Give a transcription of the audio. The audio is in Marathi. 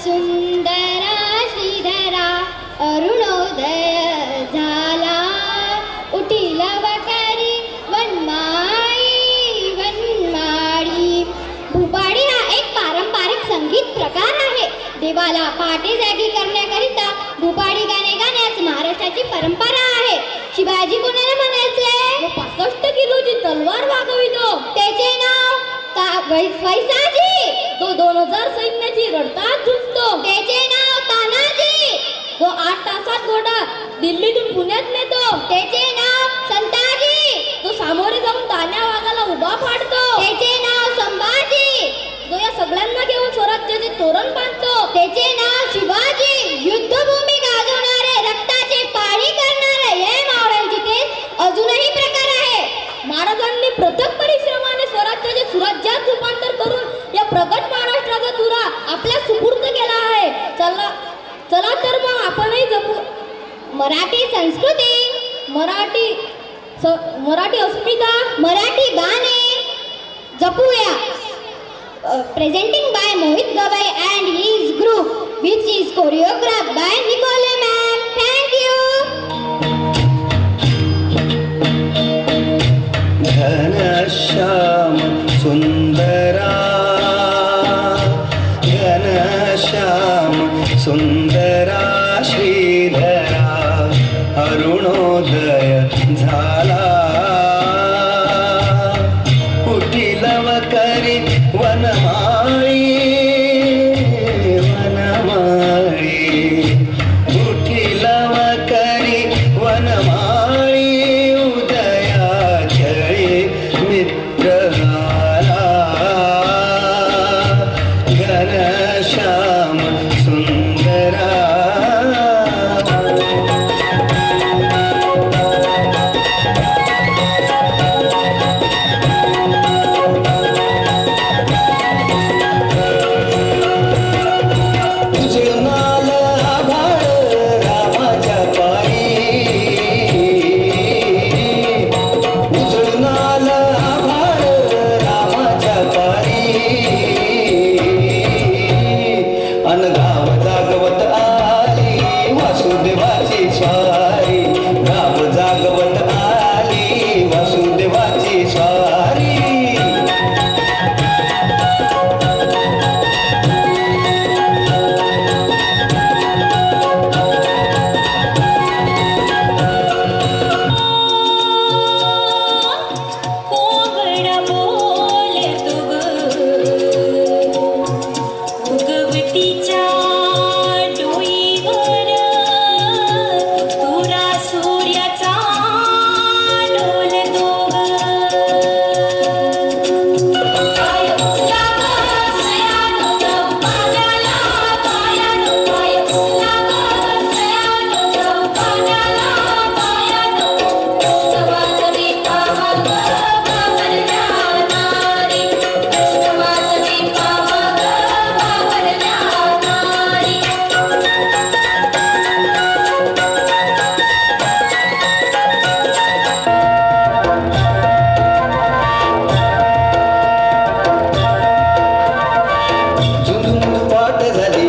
सुंदरा श्रीधरा अरुणोदय झाला उठील वकरी वनमाळी वनमाळी. भूपाळी हा एक पारंपरिक संगीत प्रकार आहे. देवाला पहाटे जागी करण्याकरिता भूपाळी गाणे गाण्यास महाराष्ट्राची परंपरा आहे. शिवाजी कोणाला म्हणायचे? 65 किलोची तलवार वागवितो. त्याचे नाव वैसाजी. तो 2000 सैन्याची रडतात झुंजतो. त्याचे नाव तानाजी. तो 8 तासात घोडा दिल्लीतून पुण्यात नेतो. त्याचे नाव संताजी. तो सामोरे जाऊन तान्या वाघाला उभा फाडतो. त्याचे नाव संभाजी. तो या सगळ्यांना घेऊन स्वराज्याचे तोरण बांधतो. त्याचे नाव शिवाजी. युद्धभूमी गाजवणारे रक्ताचे पाणी करणारे हे मावळ्यांची ते अजूनही प्रकार आहे. महाराजांनी प्रथम परिश्रमाने स्वराज्याचे सुराज्यात रूपांतर करून या प्रगत महाराष्ट्राचा तुरा आपल्या सुपूर्द केला आहे. चला तर मग आपणही जपू मराठी संस्कृती, मराठी अस्मिता, मराठी गाणे जपूया. Presenting by Mohit Gavai and his group, which is choreographed by Nicole ma'am. Thank you. Ghanshyam सुंदरा, घनश्याम सुंदरा श्रीधरा अरुणोदय झाला उठील वकरी वनमाळी वनमाळी. उठील वकरी वनमाळी उदया छळी मित्र आला. घनश्याम सुंदरा. उजळणाल आभाळ रामाच्या पायी, उजळणाल आभाळ रामाच्या पायी. अन गाव जागवत आली वासुदेवाची स्वारी. गाव जागवत आली वासुदेवाची स्वारी. कोवड बोले तुग उगवतीच्या डोईवर तुरा सूर्याचा डोलतो. पाय उचला ग सयानो जाऊ पाण्याला, पायानो पाय उचला ग सयानो जाऊ पाण्याला, पायानो. कष्टवाचरी पावा ग बाबरल्या नारी, कष्टवाचरी पावा ग बाबरल्या नारी. झुंझुंझ पाट झाली